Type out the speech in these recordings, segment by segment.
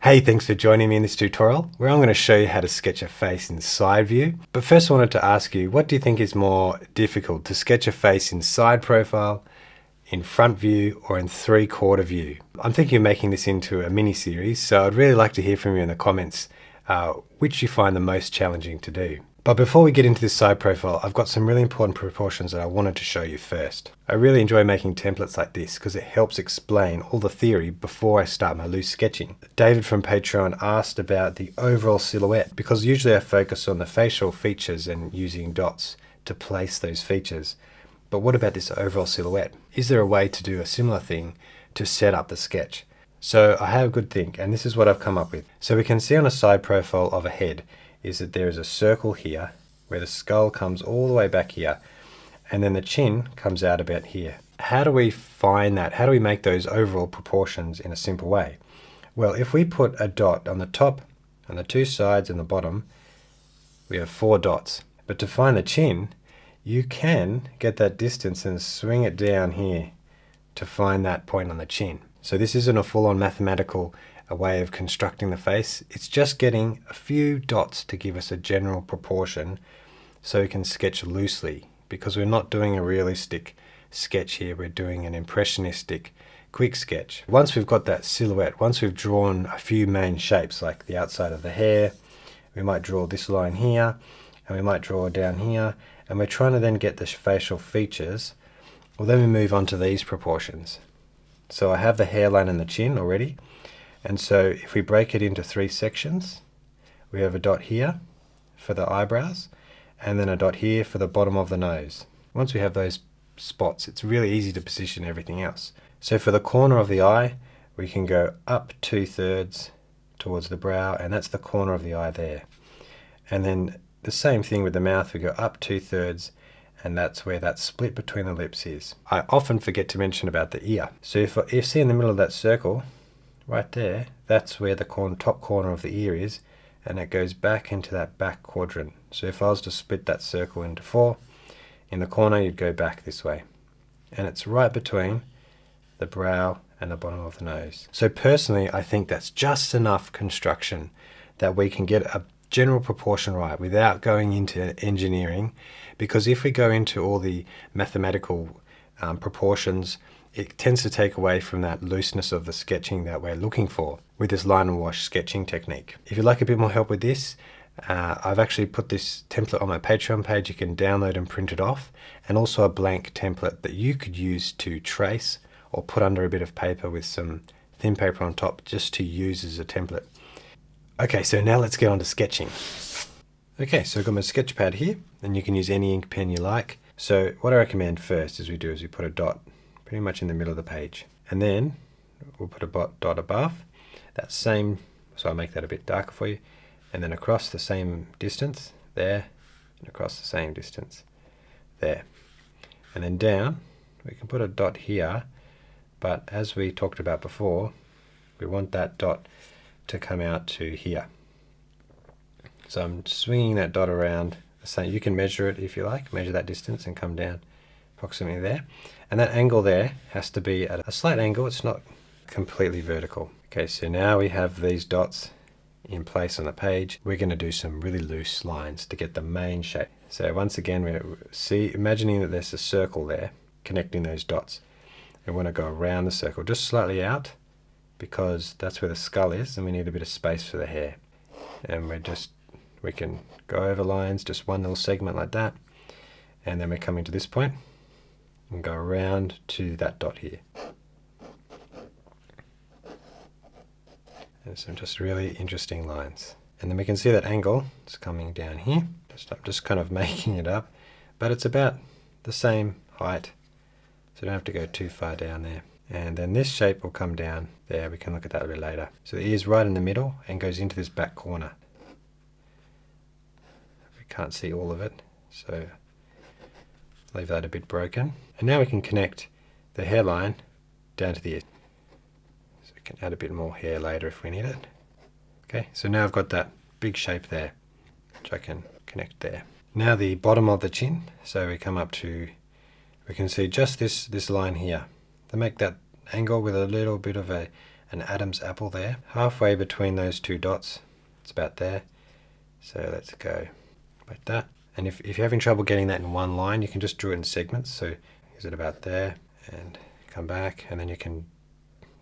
Hey, thanks for joining me in this tutorial where I'm going to show you how to sketch a face in side view. But first I wanted to ask you, what do you think is more difficult, to sketch a face in side profile, in front view, or in 3/4 view? I'm thinking of making this into a mini series, so I'd really like to hear from you in the comments which you find the most challenging to do. But before we get into this side profile, I've got some really important proportions that I wanted to show you first. I really enjoy making templates like this because it helps explain all the theory before I start my loose sketching. David from Patreon asked about the overall silhouette, because usually I focus on the facial features and using dots to place those features. But what about this overall silhouette? Is there a way to do a similar thing to set up the sketch? So I had a good think, and this is what I've come up with. So we can see on a side profile of a head is that there is a circle here where the skull comes all the way back here and then the chin comes out about here. How do we find that? How do we make those overall proportions in a simple way? Well, if we put a dot on the top, on the two sides and the bottom, we have 4 dots. But to find the chin, you can get that distance and swing it down here to find that point on the chin. So this isn't a full-on mathematical way of constructing the face. It's just getting a few dots to give us a general proportion so we can sketch loosely, because we're not doing a realistic sketch here, we're doing an impressionistic quick sketch. Once we've got that silhouette, once we've drawn a few main shapes like the outside of the hair, we might draw this line here and we might draw down here, and we're trying to then get the facial features. Well, then we move on to these proportions. So I have the hairline and the chin already. And so if we break it into 3 sections, we have a dot here for the eyebrows and then a dot here for the bottom of the nose. Once we have those spots, it's really easy to position everything else. So for the corner of the eye, we can go up 2/3 towards the brow, and that's the corner of the eye there. And then the same thing with the mouth, we go up 2/3, and that's where that split between the lips is. I often forget to mention about the ear. So if you see in the middle of that circle, right there, that's where the top corner of the ear is, and it goes back into that back quadrant. So if I was to split that circle into 4, in the corner you'd go back this way. And it's right between the brow and the bottom of the nose. So personally, I think that's just enough construction that we can get a general proportion right without going into engineering, because if we go into all the mathematical proportions, it tends to take away from that looseness of the sketching that we're looking for with this line and wash sketching technique. If you'd like a bit more help with this, I've actually put this template on my Patreon page. You can download and print it off, and also a blank template that you could use to trace or put under a bit of paper with some thin paper on top, just to use as a template. Okay, so now let's get on to sketching. Okay, so I've got my sketch pad here, and you can use any ink pen you like. So what I recommend first is we put a dot pretty much in the middle of the page, and then we'll put a dot above that same, so I'll make that a bit darker for you, and then across the same distance there, and across the same distance there, and then down we can put a dot here, but as we talked about before, we want that dot to come out to here. So I'm swinging that dot around the same. You can measure it if you like, measure that distance and come down approximately there. And that angle there has to be at a slight angle, it's not completely vertical. Okay, so now we have these dots in place on the page. We're going to do some really loose lines to get the main shape. So once again, we're imagining that there's a circle there connecting those dots. We want to go around the circle, just slightly out, because that's where the skull is, and we need a bit of space for the hair. And we can go over lines, just one little segment like that, and then we're coming to this point and go around to that dot here. And some just really interesting lines. And then we can see that angle is coming down here. I'm just kind of making it up, but it's about the same height, so you don't have to go too far down there. And then this shape will come down there. We can look at that a bit later. So the ear's right in the middle and goes into this back corner. We can't see all of it, so leave that a bit broken. And now we can connect the hairline down to the ear. So we can add a bit more hair later if we need it. Okay, so now I've got that big shape there, which I can connect there. Now the bottom of the chin, so we come up to, we can see just this line here. To make that angle with a little bit of an an Adam's apple there, halfway between those two dots. It's about there. So let's go like that. And if you're having trouble getting that in one line, you can just draw it in segments. So is it about there, and come back, and then you can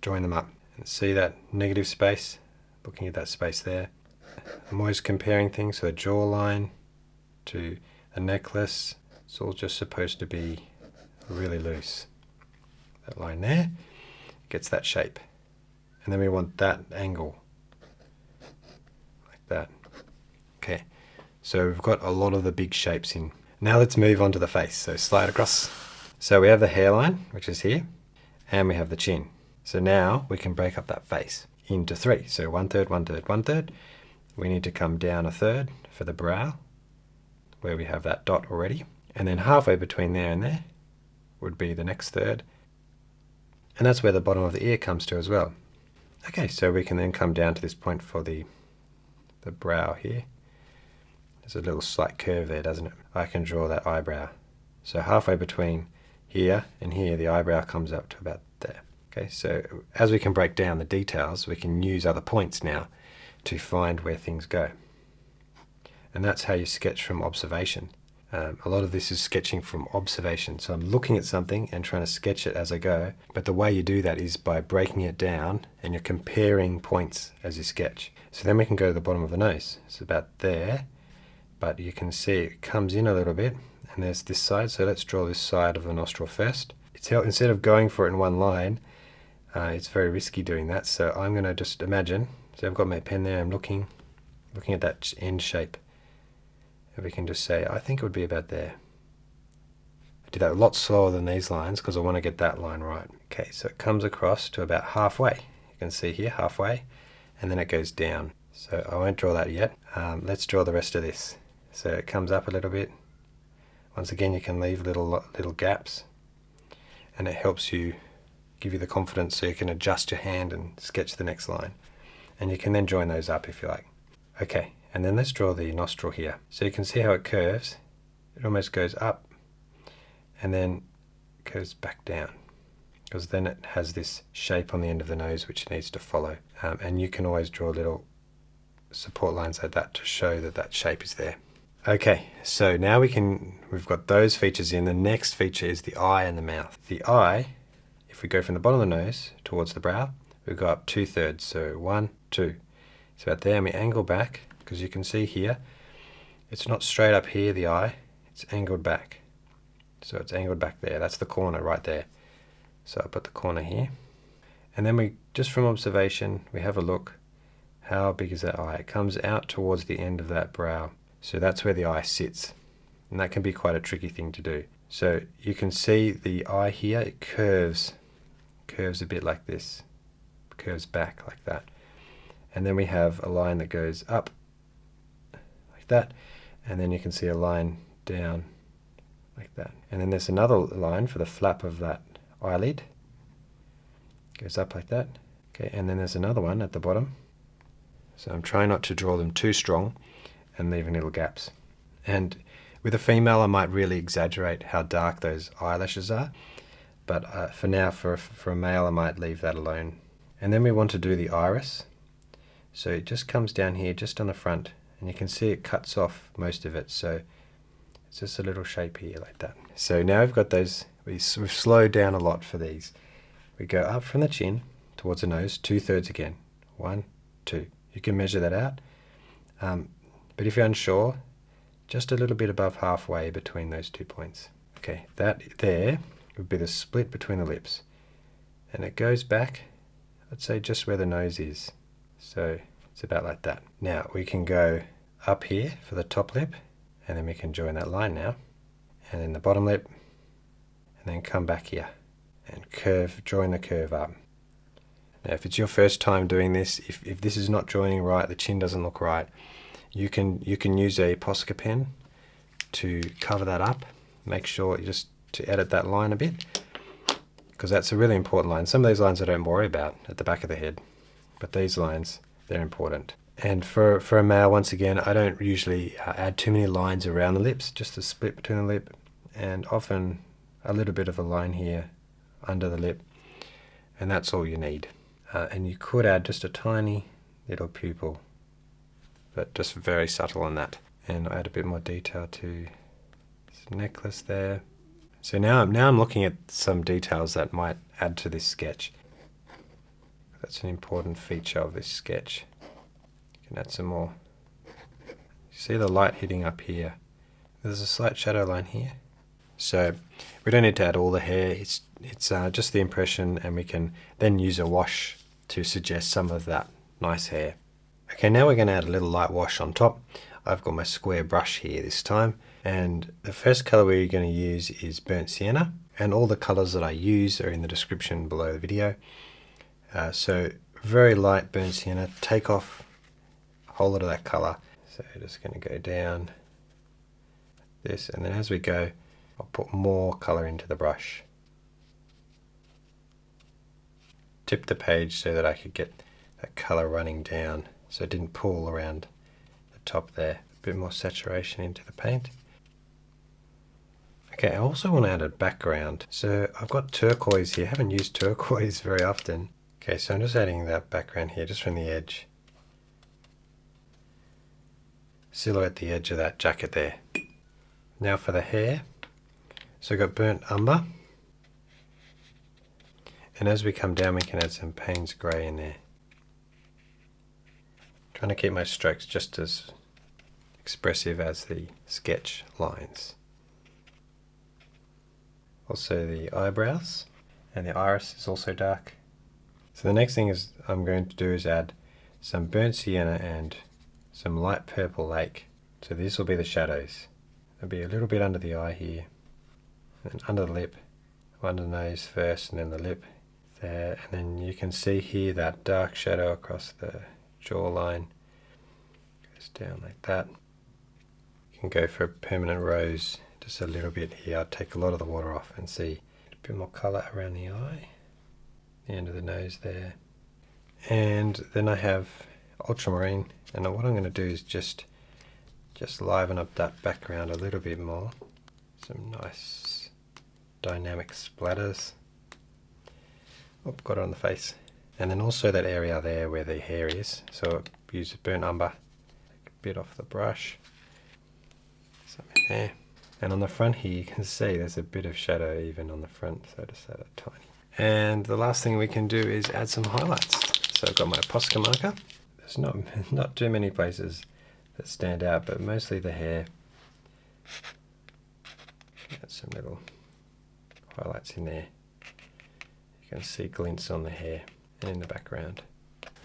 join them up. And see that negative space? Looking at that space there. I'm always comparing things, so the jawline to the necklace, it's all just supposed to be really loose. That line there gets that shape. And then we want that angle, like that. Okay, so we've got a lot of the big shapes in. Now let's move on to the face, so slide across. So we have the hairline, which is here, and we have the chin. So now we can break up that face into three. So 1/3, 1/3, 1/3. We need to come down 1/3 for the brow, where we have that dot already. And then halfway between there and there would be the next third. And that's where the bottom of the ear comes to as well. Okay, so we can then come down to this point for the brow here. There's a little slight curve there, doesn't it? I can draw that eyebrow. So halfway between here and here, the eyebrow comes up to about there. Okay, so as we can break down the details, we can use other points now to find where things go. And that's how you sketch from observation. A lot of this is sketching from observation. So I'm looking at something and trying to sketch it as I go. But the way you do that is by breaking it down, and you're comparing points as you sketch. So then we can go to the bottom of the nose. It's about there, but you can see it comes in a little bit, and there's this side. So let's draw this side of the nostril first. Instead of going for it in one line, it's very risky doing that. So I'm going to just imagine. So I've got my pen there. I'm looking at that end shape. And we can just say, I think it would be about there. I do that a lot slower than these lines because I want to get that line right. Okay, so it comes across to about halfway. You can see here, halfway, and then it goes down. So I won't draw that yet. Let's draw the rest of this. So it comes up a little bit. Once again, you can leave little gaps, and it helps you, give you the confidence so you can adjust your hand and sketch the next line. And you can then join those up if you like. Okay. And then let's draw the nostril here. So you can see how it curves. It almost goes up and then goes back down, because then it has this shape on the end of the nose which it needs to follow. And you can always draw little support lines like that to show that that shape is there. Okay, so now we've got those features in. The next feature is the eye and the mouth. The eye, if we go from the bottom of the nose towards the brow, we go up 2/3. So 1, 2. So about there, and we angle back. Because you can see here, it's not straight up here, the eye, it's angled back. So it's angled back there, that's the corner right there. So I put the corner here. And then we, just from observation, we have a look, how big is that eye? It comes out towards the end of that brow. So that's where the eye sits. And that can be quite a tricky thing to do. So you can see the eye here, it curves a bit like this, curves back like that. And then we have a line that goes up, that, and then you can see a line down like that, and then there's another line for the flap of that eyelid, goes up like that. Okay, and then there's another one at the bottom. So I'm trying not to draw them too strong and leaving little gaps. And with a female I might really exaggerate how dark those eyelashes are, but for now for a male I might leave that alone. And then we want to do the iris. So it just comes down here just on the front, and you can see it cuts off most of it, so it's just a little shape here like that. So now we've got those, we've slowed down a lot for these. We go up from the chin towards the nose, 2/3 again. 1, 2. You can measure that out. But if you're unsure, just a little bit above halfway between those 2 points. Okay, that there would be the split between the lips. And it goes back, let's say just where the nose is. So it's about like that. Now we can go up here for the top lip, and then we can join that line now, and then the bottom lip, and then come back here and curve, join the curve up. Now if it's your first time doing this, if this is not joining right, the chin doesn't look right, you can use a Posca pen to cover that up. Make sure just to edit that line a bit, because that's a really important line. Some of these lines I don't worry about at the back of the head, but these lines, they're important. And for a male, once again, I don't usually add too many lines around the lips, just a split between the lip, and often a little bit of a line here under the lip, and that's all you need. And you could add just a tiny little pupil, but just very subtle on that. And I'll add a bit more detail to this necklace there. So now I'm looking at some details that might add to this sketch. That's an important feature of this sketch. You can add some more. You see the light hitting up here. There's a slight shadow line here. So we don't need to add all the hair, it's just the impression, and we can then use a wash to suggest some of that nice hair. Okay, now we're going to add a little light wash on top. I've got my square brush here this time, and the first color we're going to use is Burnt Sienna, and all the colors that I use are in the description below the video. So very light Burnt Sienna, take off a whole lot of that color. So just going to go down this, and then as we go, I'll put more color into the brush. Tip the page so that I could get that color running down, so it didn't pull around the top there. A bit more saturation into the paint. Okay, I also want to add a background. So I've got turquoise here. I haven't used turquoise very often. Okay, so I'm just adding that background here, just from the edge. Silhouette the edge of that jacket there. Now for the hair. So I've got burnt umber. And as we come down, we can add some Paynes grey in there. Trying to keep my strokes just as expressive as the sketch lines. Also the eyebrows, and the iris is also dark. So the next thing I'm going to do is add some burnt sienna and some light purple lake. So this will be the shadows. There'll be a little bit under the eye here, and under the lip, under the nose first, and then the lip there, and then you can see here that dark shadow across the jawline. Goes down like that. You can go for a permanent rose, just a little bit here. I'll take a lot of the water off and see a bit more colour around the eye, the end of the nose there. And then I have Ultramarine, and what I'm going to do is just liven up that background a little bit more. Some nice dynamic splatters. Oh, got it on the face. And then also that area there where the hair is. So I'll use burnt umber, take a bit off the brush. Something there. And on the front here you can see there's a bit of shadow even on the front, so just add a tiny. And the last thing we can do is add some highlights. So I've got my Posca marker. There's not too many places that stand out, but mostly the hair. Add some little highlights in there. You can see glints on the hair and in the background.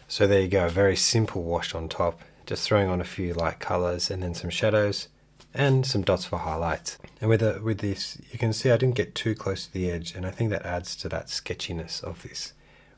So there you go, a very simple wash on top, just throwing on a few light colours and then some shadows and some dots for highlights. And with this, you can see I didn't get too close to the edge, and I think that adds to that sketchiness of this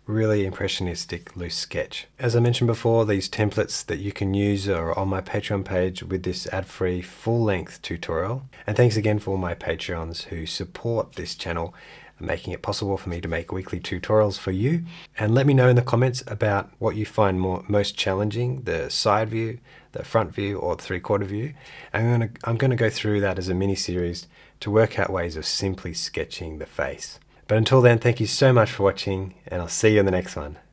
really impressionistic loose sketch. As I mentioned before, these templates that you can use are on my Patreon page with this ad-free full-length tutorial. And thanks again for all my Patreons who support this channel, making it possible for me to make weekly tutorials for you. And let me know in the comments about what you find most challenging, the side view, the front view, or the 3/4 view. And I'm going to go through that as a mini series to work out ways of simply sketching the face. But until then, thank you so much for watching, and I'll see you in the next one.